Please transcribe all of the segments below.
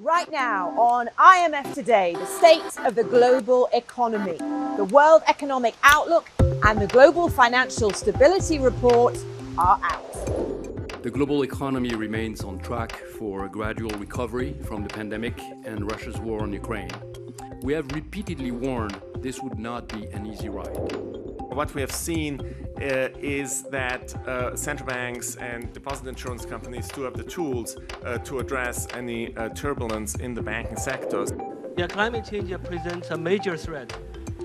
Right now on IMF Today, the state of the global economy, the World Economic Outlook and the Global Financial Stability Report are out. The global economy remains on track for a gradual recovery from the pandemic and Russia's war on Ukraine. We have repeatedly warned this would not be an easy ride. What we have seen is that central banks and deposit insurance companies do have the tools to address any turbulence in the banking sectors. Yeah, climate change presents a major threat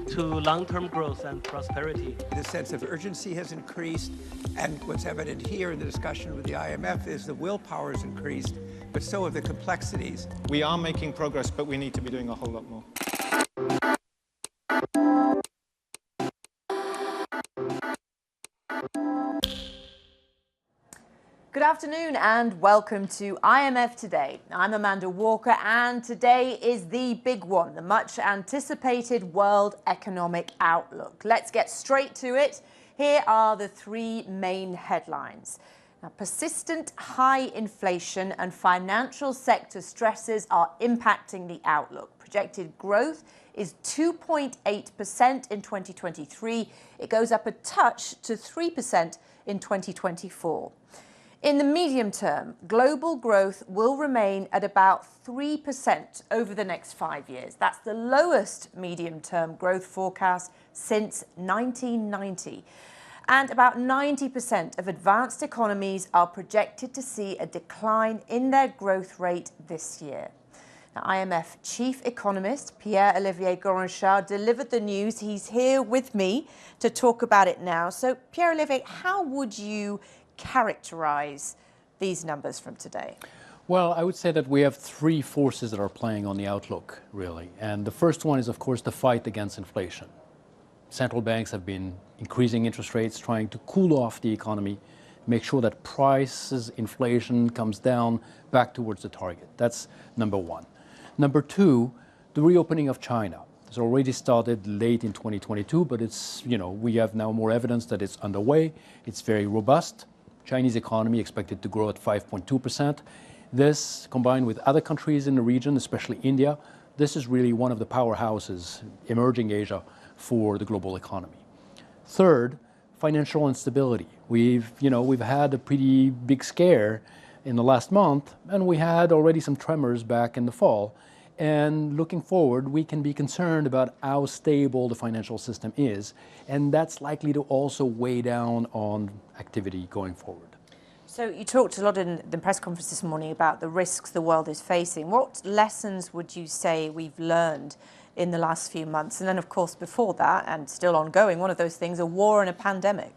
to long-term growth and prosperity. The sense of urgency has increased, and what's evident here in the discussion with the IMF is the willpower has increased, but so have the complexities. We are making progress, but we need to be doing a whole lot more. Good afternoon and welcome to IMF Today. I'm Amanda Walker and today is the big one, the much anticipated World Economic Outlook. Let's get straight to it. Here are the three main headlines. Now, persistent high inflation and financial sector stresses are impacting the outlook. Projected growth is 2.8% in 2023. It goes up a touch to 3% in 2024. In the medium term, global growth will remain at about 3% over the next 5 years. That's the lowest medium-term growth forecast since 1990. And about 90% of advanced economies are projected to see a decline in their growth rate this year. Now, IMF Chief Economist Pierre-Olivier Gourinchas delivered the news. He's here with me to talk about it now. So, Pierre-Olivier, how would you characterize these numbers from today? Well, I would say that we have three forces that are playing on the outlook, really. And the first one is, of course, the fight against inflation. Central banks have been increasing interest rates, trying to cool off the economy, make sure that prices, inflation comes down back towards the target. That's number one. Number two, the reopening of China. It's already started late in 2022, but it's, we have now more evidence that it's underway. It's very robust. Chinese economy expected to grow at 5.2%. This, combined with other countries in the region, especially India, this is really one of the powerhouses, emerging Asia, for the global economy. Third, financial instability. We've had a pretty big scare in the last month, and we had already some tremors back in the fall. And looking forward, we can be concerned about how stable the financial system is, and that's likely to also weigh down on activity going forward. So you talked a lot in the press conference this morning about the risks the world is facing. What lessons would you say we've learned in the last few months? And then, of course, before that, and still ongoing, one of those things, a war and a pandemic.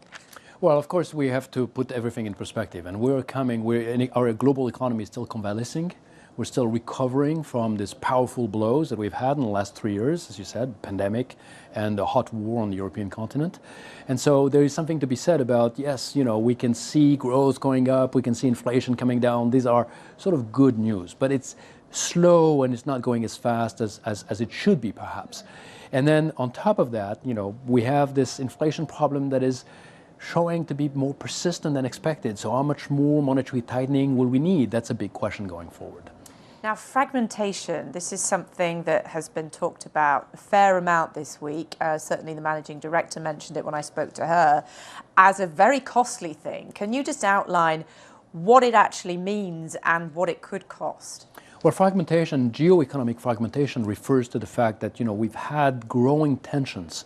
Well, of course, we have to put everything in perspective. And our global economy is still convalescing. We're still recovering from these powerful blows that we've had in the last 3 years, as you said, pandemic and a hot war on the European continent. And so there is something to be said about, yes, we can see growth going up, we can see inflation coming down. These are sort of good news, but it's slow and it's not going as fast as it should be, perhaps. And then on top of that, we have this inflation problem that is showing to be more persistent than expected. So how much more monetary tightening will we need? That's a big question going forward. Now, fragmentation, this is something that has been talked about a fair amount this week. Certainly the managing director mentioned it when I spoke to her as a very costly thing. Can you just outline what it actually means and what it could cost? Well, geoeconomic fragmentation refers to the fact that, we've had growing tensions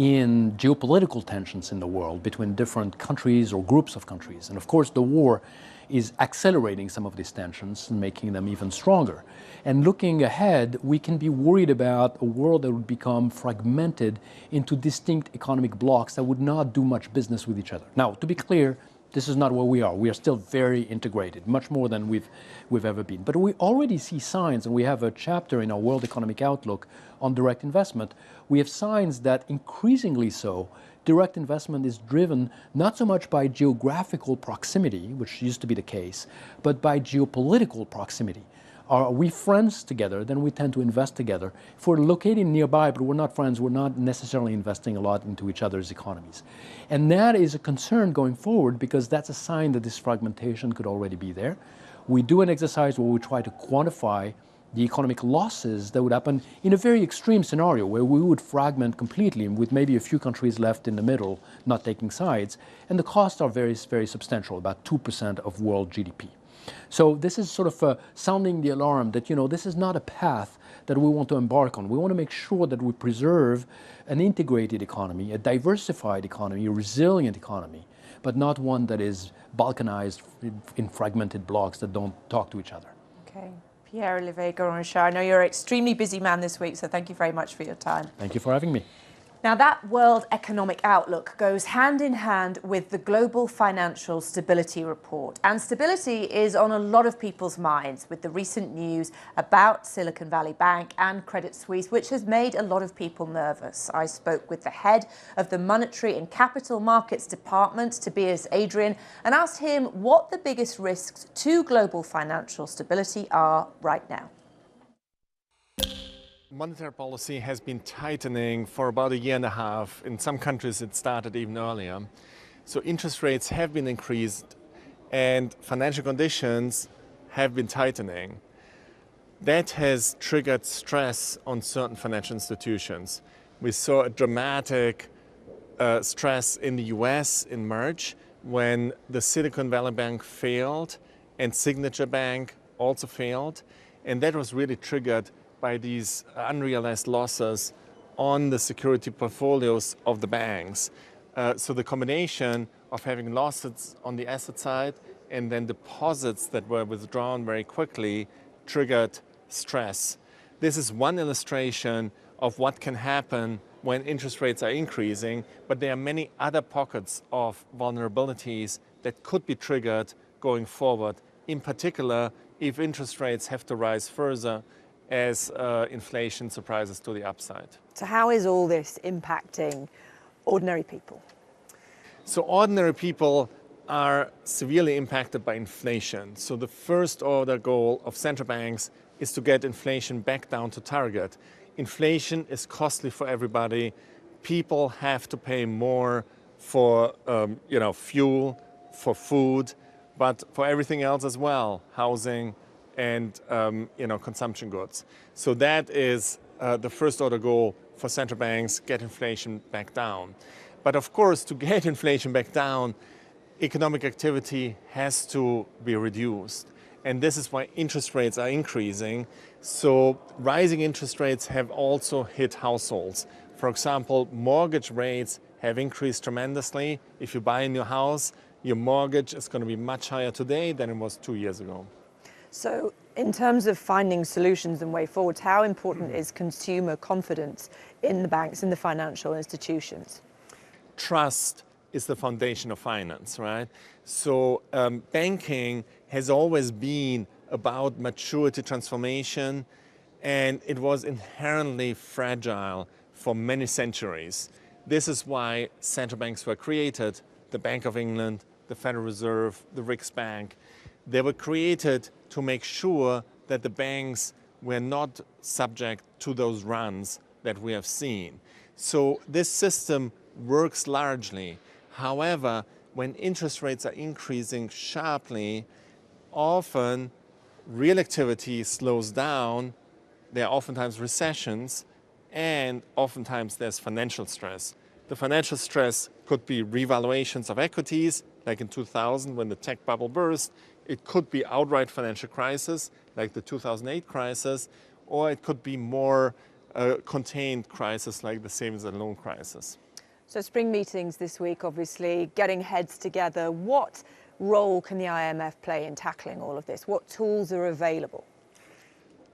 in geopolitical tensions in the world between different countries or groups of countries. And of course, the war is accelerating some of these tensions and making them even stronger. And looking ahead, we can be worried about a world that would become fragmented into distinct economic blocs that would not do much business with each other. Now, to be clear, this is not where we are. We are still very integrated, much more than we've ever been. But we already see signs, and we have a chapter in our World Economic Outlook on direct investment. We have signs that increasingly so, direct investment is driven not so much by geographical proximity, which used to be the case, but by geopolitical proximity. Are we friends together, then we tend to invest together. If we're located nearby, but we're not friends, we're not necessarily investing a lot into each other's economies. And that is a concern going forward because that's a sign that this fragmentation could already be there. We do an exercise where we try to quantify the economic losses that would happen in a very extreme scenario where we would fragment completely with maybe a few countries left in the middle not taking sides. And the costs are very, very substantial, about 2% of world GDP. So this is sort of sounding the alarm that, this is not a path that we want to embark on. We want to make sure that we preserve an integrated economy, a diversified economy, a resilient economy, but not one that is balkanized in fragmented blocks that don't talk to each other. Okay. Pierre-Olivier Gourinchas, I know you're an extremely busy man this week, so thank you very much for your time. Thank you for having me. Now, that World Economic Outlook goes hand in hand with the Global Financial Stability Report. And stability is on a lot of people's minds with the recent news about Silicon Valley Bank and Credit Suisse, which has made a lot of people nervous. I spoke with the head of the Monetary and Capital Markets Department, Tobias, Adrian, and asked him what the biggest risks to global financial stability are right now. Monetary policy has been tightening for about a year and a half. In some countries it started even earlier. So interest rates have been increased and financial conditions have been tightening. That has triggered stress on certain financial institutions. We saw a dramatic stress in the US in March when the Silicon Valley Bank failed and Signature Bank also failed. And that was really triggered by these unrealized losses on the security portfolios of the banks. So the combination of having losses on the asset side and then deposits that were withdrawn very quickly triggered stress. This is one illustration of what can happen when interest rates are increasing, but there are many other pockets of vulnerabilities that could be triggered going forward, in particular if interest rates have to rise further as inflation surprises to the upside. So how is all this impacting ordinary people? So ordinary people are severely impacted by inflation. So the first order goal of central banks is to get inflation back down to target. Inflation is costly for everybody. People have to pay more for fuel, for food, but for everything else as well, housing, and consumption goods. So that is the first order goal for central banks, get inflation back down. But of course, to get inflation back down, economic activity has to be reduced. And this is why interest rates are increasing. So rising interest rates have also hit households. For example, mortgage rates have increased tremendously. If you buy a new house, your mortgage is going to be much higher today than it was 2 years ago. So in terms of finding solutions and way forwards, how important is consumer confidence in the banks, in the financial institutions? Trust is the foundation of finance, right? So banking has always been about maturity transformation, and it was inherently fragile for many centuries. This is why central banks were created, the Bank of England, the Federal Reserve, the Riksbank. They were created to make sure that the banks were not subject to those runs that we have seen. So this system works largely. However, when interest rates are increasing sharply, often real activity slows down, there are oftentimes recessions, and oftentimes there's financial stress. The financial stress could be revaluations of equities, like in 2000 when the tech bubble burst. It could be outright financial crisis, like the 2008 crisis, or it could be more contained crisis, like the savings and loan crisis. So spring meetings this week, obviously, getting heads together. What role can the IMF play in tackling all of this? What tools are available?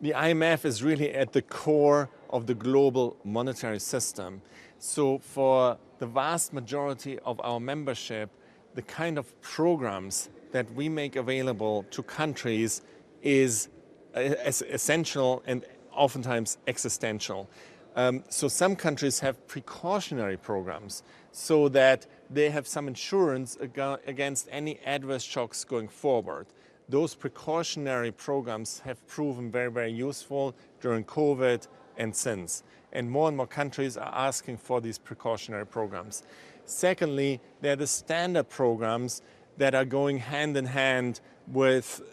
The IMF is really at the core of the global monetary system. So for the vast majority of our membership, the kind of programs that we make available to countries is essential and oftentimes existential. So some countries have precautionary programs so that they have some insurance against any adverse shocks going forward. Those precautionary programs have proven very, very useful during COVID and since. And more countries are asking for these precautionary programs. Secondly, there are the standard programs that are going hand in hand with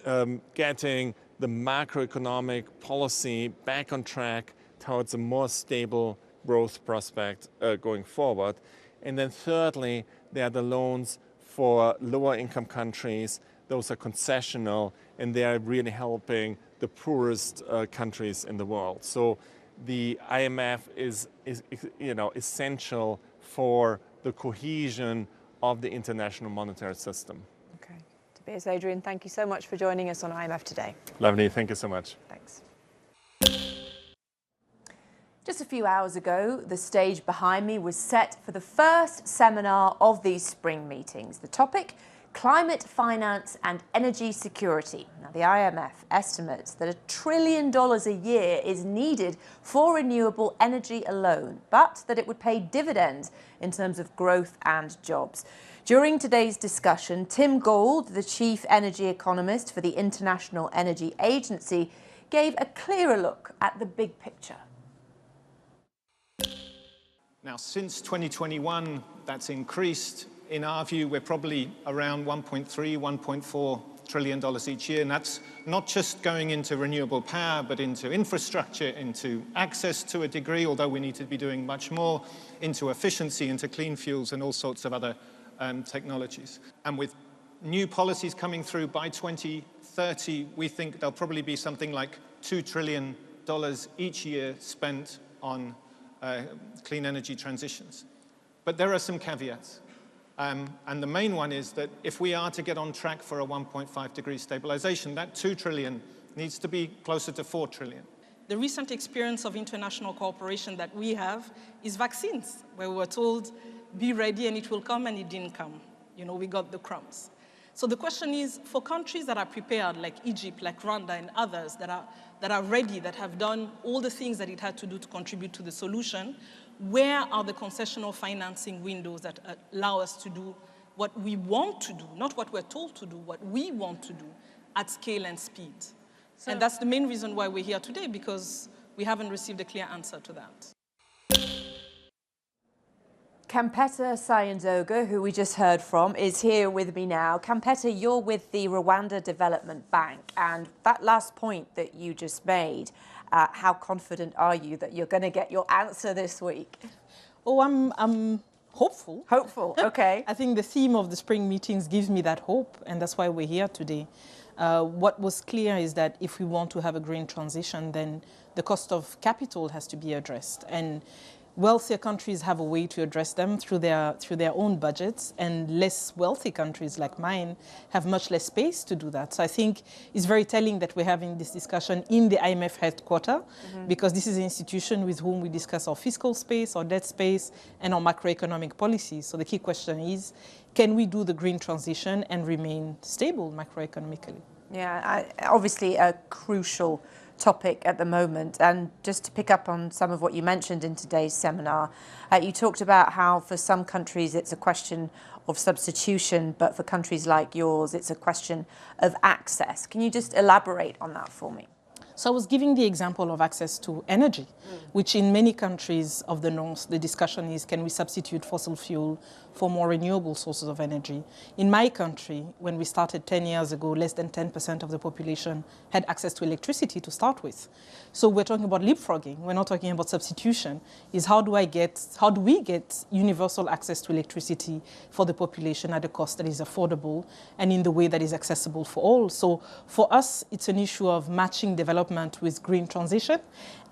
getting the macroeconomic policy back on track towards a more stable growth prospect going forward. And then thirdly, there are the loans for lower income countries. Those are concessional and they are really helping the poorest countries in the world. So the IMF is essential for the cohesion of the international monetary system. Okay. Tobias, Adrian, thank you so much for joining us on IMF Today. Lovely, thank you so much. Thanks. Just a few hours ago, the stage behind me was set for the first seminar of these spring meetings. The topic, climate finance and energy security. Now, the IMF estimates that $1 trillion a year is needed for renewable energy alone, but that it would pay dividends in terms of growth and jobs. During today's discussion, Tim Gold, the chief energy economist for the International Energy Agency, gave a clearer look at the big picture. Now, since 2021, that's increased. In our view, we're probably around $1.3, $1.4 trillion each year. And that's not just going into renewable power, but into infrastructure, into access to a degree, although we need to be doing much more, into efficiency, into clean fuels and all sorts of other technologies. And with new policies coming through by 2030, we think there'll probably be something like $2 trillion each year spent on clean energy transitions. But there are some caveats. And the main one is that if we are to get on track for a 1.5 degree stabilization, that 2 trillion needs to be closer to 4 trillion. The recent experience of international cooperation that we have is vaccines, where we were told, be ready and it will come, and it didn't come. You know, we got the crumbs. So the question is, for countries that are prepared, like Egypt, like Rwanda and others that are ready, that have done all the things that it had to do to contribute to the solution, where are the concessional financing windows that allow us to do what we want to do, not what we're told to do, what we want to do at scale and speed? And that's the main reason why we're here today, because we haven't received a clear answer to that. Kampeta Sayinzoga, who we just heard from, is here with me now. Kampeta, you're with the Rwanda Development Bank, and that last point that you just made, how confident are you that you're going to get your answer this week? Oh, I'm hopeful. Hopeful, okay. I think the theme of the spring meetings gives me that hope, and that's why we're here today. What was clear is that if we want to have a green transition, then the cost of capital has to be addressed. And wealthier countries have a way to address them through their own budgets, and less wealthy countries like mine have much less space to do that. So I think it's very telling that we're having this discussion in the IMF headquarters, because this is an institution with whom we discuss our fiscal space, our debt space, and our macroeconomic policies. So the key question is, can we do the green transition and remain stable macroeconomically? Yeah, obviously a crucial topic at the moment. And just to pick up on some of what you mentioned in today's seminar, you talked about how for some countries it's a question of substitution, but for countries like yours it's a question of access. Can you just elaborate on that for me? So I was giving the example of access to energy, which in many countries of the North, the discussion is, can we substitute fossil fuel for more renewable sources of energy. In my country, when we started 10 years ago, less than 10% of the population had access to electricity to start with. So we're talking about leapfrogging. We're not talking about substitution. Is how do we get universal access to electricity for the population at a cost that is affordable and in the way that is accessible for all? So for us, it's an issue of matching development with green transition,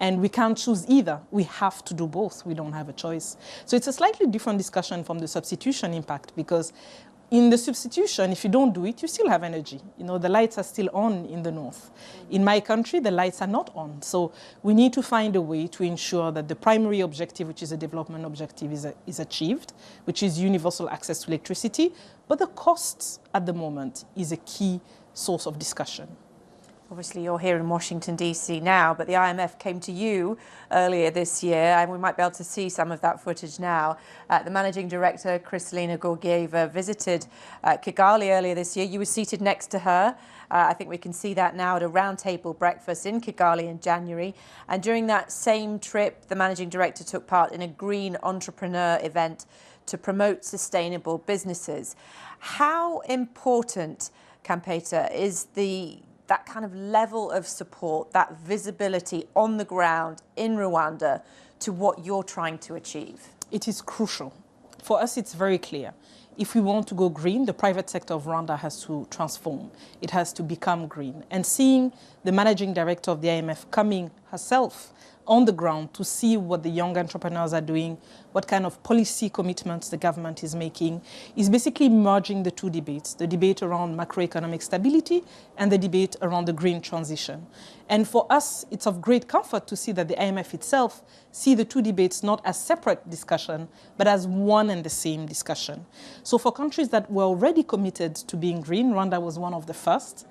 and we can't choose either. We have to do both. We don't have a choice. So it's a slightly different discussion from the substitution impact, because in the substitution, if you don't do it, you still have energy. You know, the lights are still on in the north. In my country, the lights are not on. So we need to find a way to ensure that the primary objective, which is a development objective, is achieved, which is universal access to electricity. But the costs at the moment is a key source of discussion. Obviously, you're here in Washington, D.C. now, but the IMF came to you earlier this year, and we might be able to see some of that footage now. The Managing Director, Kristalina Georgieva, visited Kigali earlier this year. You were seated next to her. I think we can see that now at a roundtable breakfast in Kigali in January. And during that same trip, the Managing Director took part in a green entrepreneur event to promote sustainable businesses. How important, Kampeta, is that kind of level of support, that visibility on the ground in Rwanda to what you're trying to achieve? It is crucial. For us, it's very clear. If we want to go green, the private sector of Rwanda has to transform. It has to become green. And seeing the managing director of the IMF coming herself on the ground to see what the young entrepreneurs are doing, what kind of policy commitments the government is making, is basically merging the two debates, the debate around macroeconomic stability and the debate around the green transition. And for us, it's of great comfort to see that the IMF itself see the two debates not as separate discussion, but as one and the same discussion. So for countries that were already committed to being green, Rwanda was one of the first,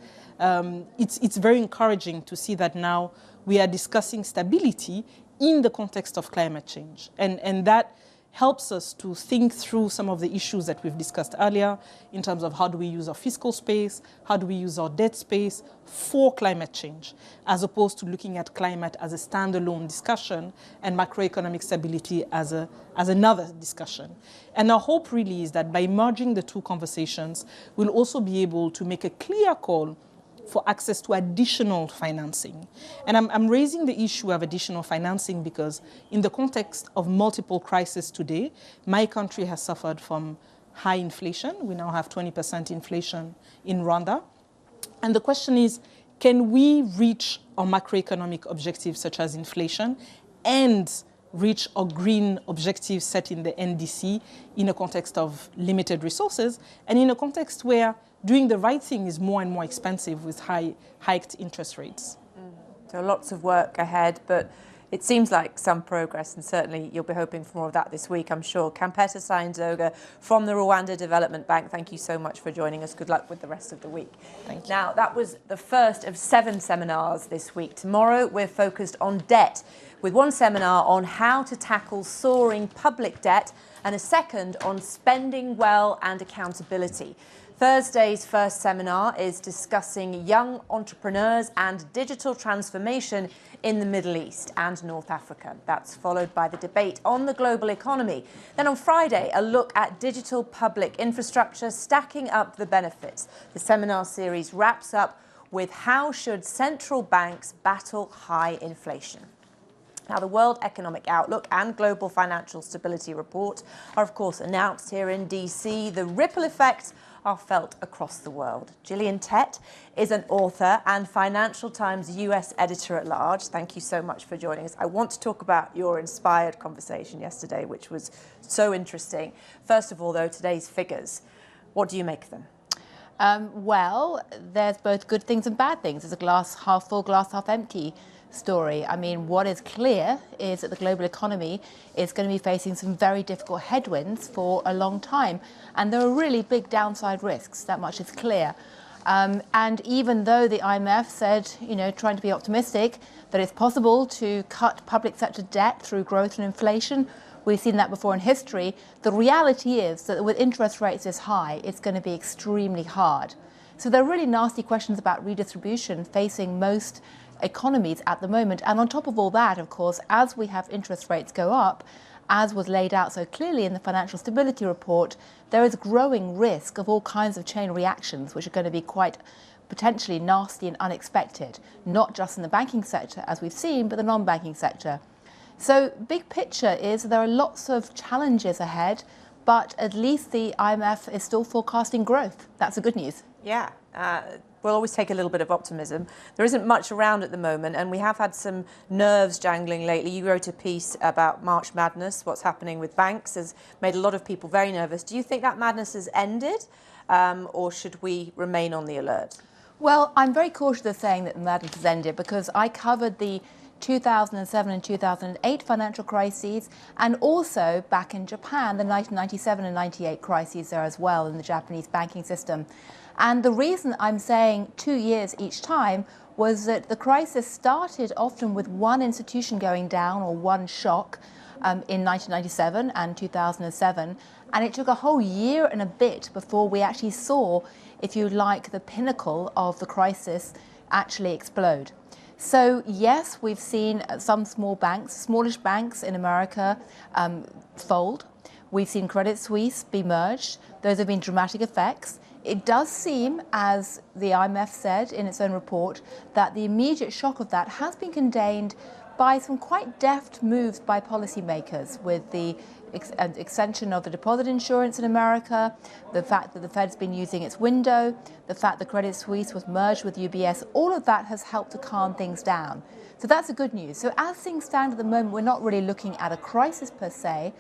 it's very encouraging to see that now we are discussing stability in the context of climate change. And that helps us to think through some of the issues that we've discussed earlier in terms of how do we use our fiscal space, how do we use our debt space for climate change, as opposed to looking at climate as a standalone discussion and macroeconomic stability as another discussion. And our hope really is that by merging the two conversations, we'll also be able to make a clear call for access to additional financing. And I'm raising the issue of additional financing because in the context of multiple crises today, my country has suffered from high inflation. We now have 20% inflation in Rwanda. And the question is, can we reach our macroeconomic objectives such as inflation and reach our green objectives set in the NDC in a context of limited resources and in a context where doing the right thing is more and more expensive with hiked interest rates. So lots of work ahead, but it seems like some progress, and certainly you'll be hoping for more of that this week, I'm sure. Kampeta Sayinzoga from the Rwanda Development Bank, thank you so much for joining us. Good luck with the rest of the week. Thank you. Now, that was the first of 7 seminars this week. Tomorrow, we're focused on debt, with one seminar on how to tackle soaring public debt and a second on spending well and accountability. Thursday's first seminar is discussing young entrepreneurs and digital transformation in the Middle East and North Africa. That's followed by the debate on the global economy. Then on Friday, a look at digital public infrastructure, stacking up the benefits. The seminar series wraps up with how should central banks battle high inflation. Now, the World Economic Outlook and Global Financial Stability Report are, of course, announced here in DC. The ripple effects are felt across the world. Gillian Tett is an author and Financial Times US editor-at-large. Thank you so much for joining us. I want to talk about your inspired conversation yesterday, which was so interesting. First of all, though, today's figures. What do you make of them? Well, there's both good things and bad things. There's a glass half full, glass half empty story. I mean, what is clear is that the global economy is going to be facing some very difficult headwinds for a long time. And there are really big downside risks, that much is clear. And even though the IMF said, trying to be optimistic, that it's possible to cut public sector debt through growth and inflation, we've seen that before in history, the reality is that with interest rates this high, it's going to be extremely hard. So there are really nasty questions about redistribution facing most economies at the moment. And on top of all that, of course, as we have interest rates go up as was laid out so clearly in the Financial Stability Report, there is growing risk of all kinds of chain reactions, which are going to be quite potentially nasty and unexpected, not just in the banking sector, as we've seen, but the non-banking sector. So big picture is there are lots of challenges ahead, but at least the IMF is still forecasting growth. That's the good news. Yeah. We'll always take a little bit of optimism. There isn't much around at the moment, and we have had some nerves jangling lately. You wrote a piece about March Madness. What's happening with banks has made a lot of people very nervous. Do you think that madness has ended, or should we remain on the alert? Well, I'm very cautious of saying that the madness has ended because I covered the 2007 and 2008 financial crises, and also back in Japan, the 1997 and 98 crises there as well in the Japanese banking system. And the reason I'm saying 2 years each time was that the crisis started often with one institution going down or one shock in 1997 and 2007, and it took a whole year and a bit before we actually saw, if you like, the pinnacle of the crisis actually explode. So yes, we've seen some small banks, smallish banks in America fold. We've seen Credit Suisse be merged. Those have been dramatic effects. It does seem, as the IMF said in its own report, that the immediate shock of that has been contained by some quite deft moves by policymakers, with the extension of the deposit insurance in America, the fact that the Fed's been using its window, the fact that Credit Suisse was merged with UBS. All of that has helped to calm things down. So that's the good news. So as things stand at the moment, we're not really looking at a crisis per se,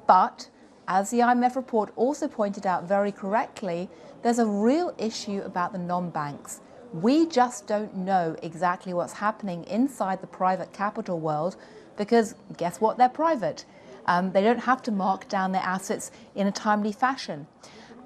but as the IMF report also pointed out very correctly, there's a real issue about the non-banks. We just don't know exactly what's happening inside the private capital world because guess what? They're private. They don't have to mark down their assets in a timely fashion.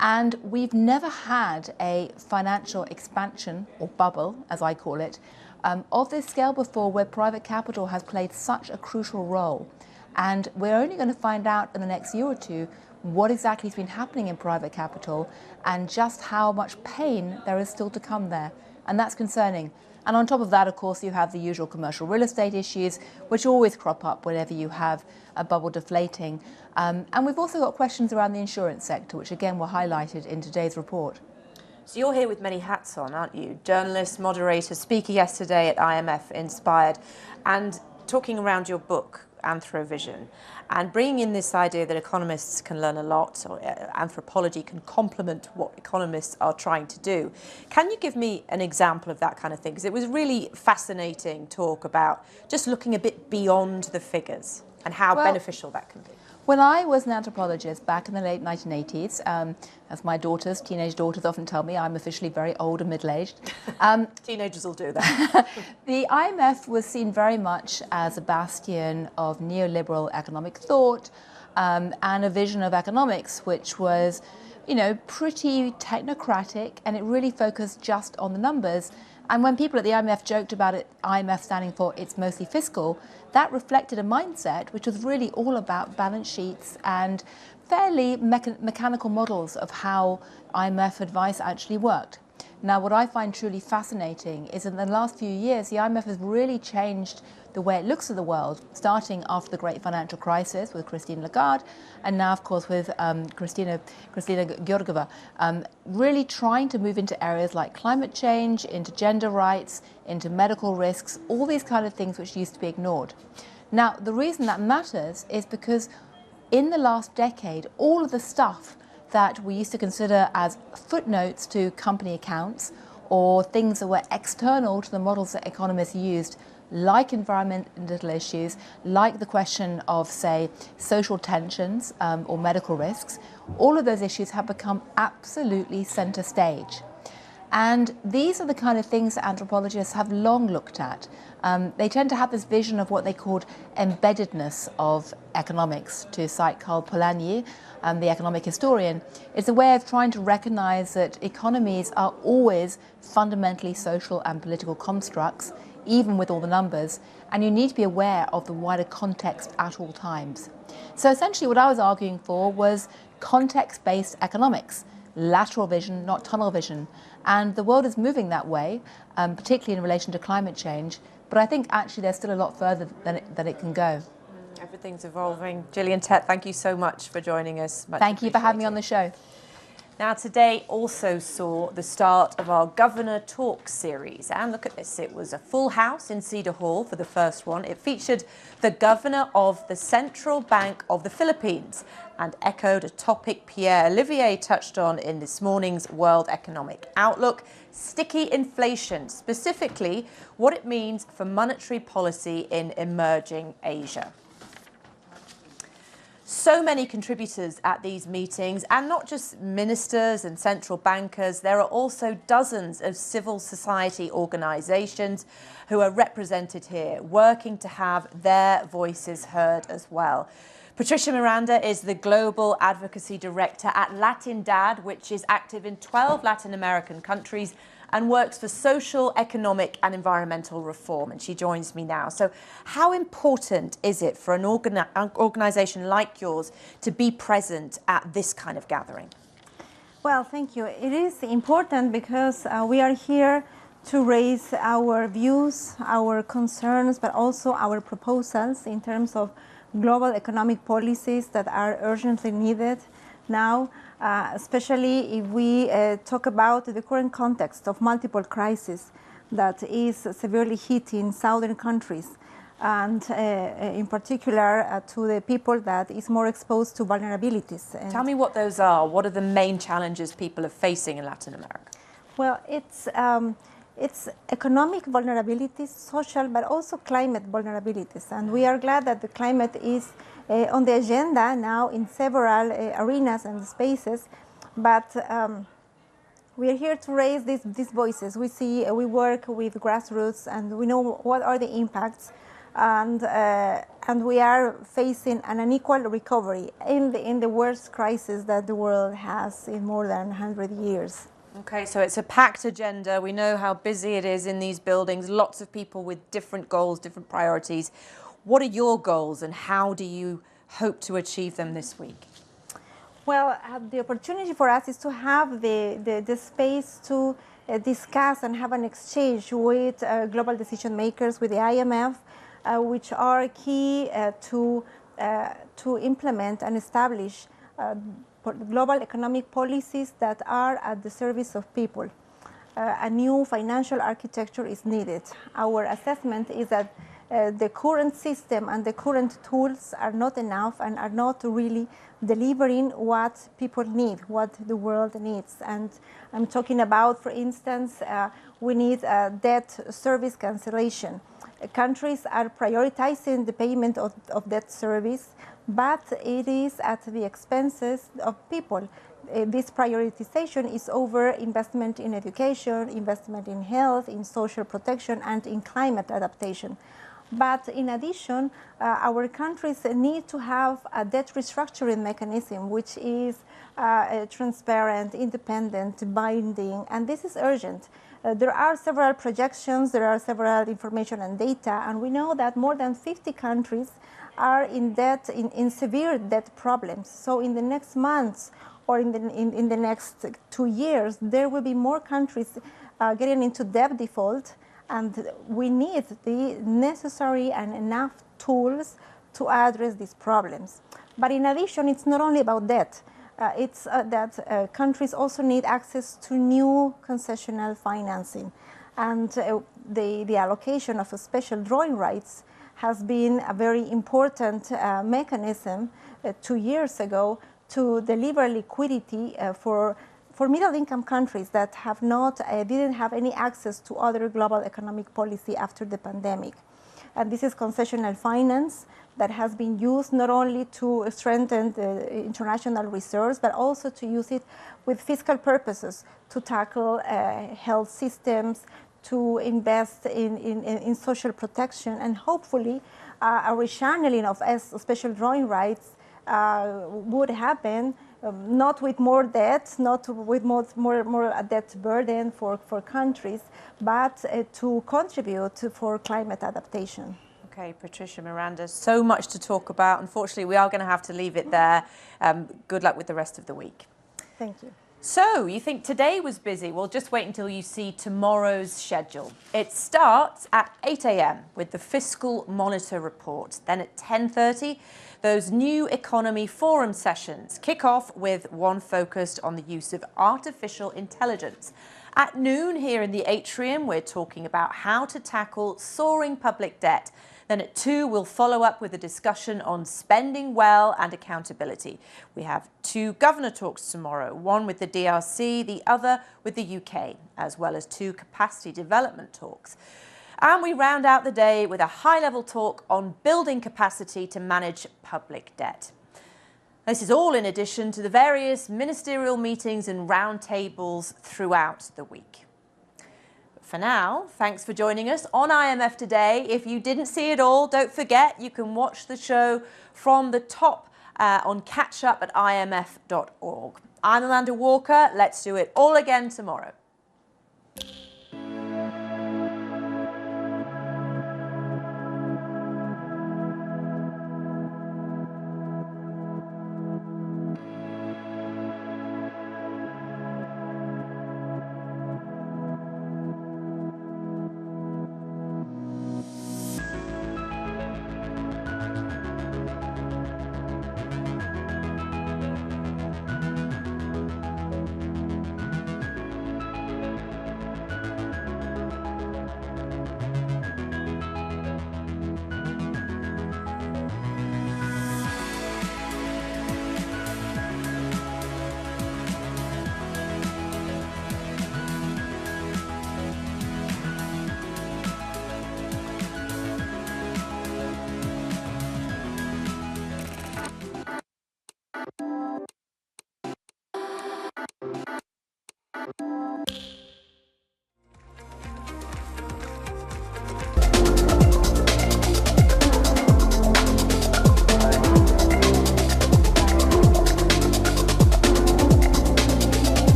And we've never had a financial expansion, or bubble, as I call it, of this scale before, where private capital has played such a crucial role. And we're only going to find out in the next year or two what exactly has been happening in private capital and just how much pain there is still to come there. And that's concerning. And on top of that, of course, you have the usual commercial real estate issues, which always crop up whenever you have a bubble deflating. And we've also got questions around the insurance sector, which again were highlighted in today's report. So you're here with many hats on, aren't you? Journalist, moderator, speaker yesterday at IMF Inspired, and talking around your book, Anthrovision, and bringing in this idea that economists can learn a lot, or anthropology can complement what economists are trying to do. Can you give me an example of that kind of thing? Because it was really fascinating talk about just looking a bit beyond the figures and how beneficial that can be. When I was an anthropologist back in the late 1980s, as my daughters, teenage daughters often tell me, I'm officially very old and middle-aged. Teenagers will do that. The IMF was seen very much as a bastion of neoliberal economic thought and a vision of economics which was, you know, pretty technocratic, and it really focused just on the numbers. And when people at the IMF joked about it, IMF standing for it's mostly fiscal, that reflected a mindset which was really all about balance sheets and fairly mechanical models of how IMF advice actually worked. Now, what I find truly fascinating is in the last few years, the IMF has really changed the way it looks at the world, starting after the great financial crisis with Christine Lagarde, and now, of course, with Kristalina Georgieva, really trying to move into areas like climate change, into gender rights, into medical risks, all these kind of things which used to be ignored. Now, the reason that matters is because in the last decade, all of the stuff that we used to consider as footnotes to company accounts or things that were external to the models that economists used, like environmental issues, like the question of, say, social tensions or medical risks, all of those issues have become absolutely center stage. And these are the kind of things that anthropologists have long looked at. They tend to have this vision of what they called embeddedness of economics. To cite Carl Polanyi, the economic historian, it's a way of trying to recognize that economies are always fundamentally social and political constructs, even with all the numbers, and you need to be aware of the wider context at all times. So essentially what I was arguing for was context-based economics, lateral vision, not tunnel vision. And the world is moving that way, particularly in relation to climate change, but I think actually there's still a lot further than it can go. Everything's evolving. Gillian, Tett, thank you so much for joining us. Thank you for having me on the show. Now, today also saw the start of our Governor Talk series. And look at this, it was a full house in Cedar Hall for the first one. It featured the Governor of the Central Bank of the Philippines and echoed a topic Pierre-Olivier touched on in this morning's World Economic Outlook, sticky inflation, specifically what it means for monetary policy in emerging Asia. So many contributors at these meetings, and not just ministers and central bankers. There are also dozens of civil society organisations who are represented here, working to have their voices heard as well. Patricia Miranda is the Global Advocacy Director at LATINDADD, which is active in 12 Latin American countries and works for social, economic and environmental reform. And she joins me now. So how important is it for an organisation like yours to be present at this kind of gathering? Well, thank you. It is important because we are here to raise our views, our concerns, but also our proposals in terms of global economic policies that are urgently needed now, especially if we talk about the current context of multiple crises that is severely hitting southern countries, and in particular to the people that is more exposed to vulnerabilities. And tell me what those are. What are the main challenges people are facing in Latin America? Well, it's economic vulnerabilities, social, but also climate vulnerabilities. And we are glad that the climate is on the agenda now in several arenas and spaces. But we are here to raise these voices. We work with grassroots and we know what are the impacts. And we are facing an unequal recovery in the worst crisis that the world has in more than 100 years. Okay, so it's a packed agenda. We know how busy it is in these buildings, lots of people with different goals, different priorities. What are your goals and how do you hope to achieve them this week? Well, the opportunity for us is to have the space to discuss and have an exchange with global decision makers, with the IMF, which are key to implement and establish global economic policies that are at the service of people. A new financial architecture is needed. Our assessment is that the current system and the current tools are not enough and are not really delivering what people need, what the world needs. And I'm talking about, for instance, we need debt service cancellation. Countries are prioritizing the payment of debt service, but it is at the expenses of people. This prioritization is over investment in education, investment in health, in social protection, and in climate adaptation. But in addition, our countries need to have a debt restructuring mechanism which is transparent, independent, binding, and this is urgent. There are several projections, there are several information and data, and we know that more than 50 countries are in debt, in severe debt problems. So in the next months or in the next 2 years, there will be more countries getting into debt default, and we need the necessary and enough tools to address these problems. But in addition, it's not only about debt. It's that countries also need access to new concessional financing. And the allocation of special drawing rights has been a very important mechanism 2 years ago to deliver liquidity for middle-income countries that have not, didn't have any access to other global economic policy after the pandemic. And this is concessional finance that has been used not only to strengthen the international reserves, but also to use it with fiscal purposes to tackle health systems, to invest in social protection, and hopefully a rechanneling of special drawing rights would happen, not with more debt, not with more debt burden for countries, but to contribute for climate adaptation. Okay, Patricia, Miranda, so much to talk about. Unfortunately, we are going to have to leave it there. Good luck with the rest of the week. Thank you. So, you think today was busy? Well, just wait until you see tomorrow's schedule. It starts at 8 a.m. with the Fiscal Monitor report. Then at 10:30, those new economy forum sessions kick off with one focused on the use of artificial intelligence. At noon here in the atrium, we're talking about how to tackle soaring public debt. Then at 2, we'll follow up with a discussion on spending well and accountability. We have 2 governor talks tomorrow, one with the DRC, the other with the UK, as well as 2 capacity development talks. And we round out the day with a high-level talk on building capacity to manage public debt. This is all in addition to the various ministerial meetings and roundtables throughout the week. For now, thanks for joining us on IMF Today. If you didn't see it all, don't forget you can watch the show from the top on catchup at imf.org. I'm Amanda Walker. Let's do it all again tomorrow.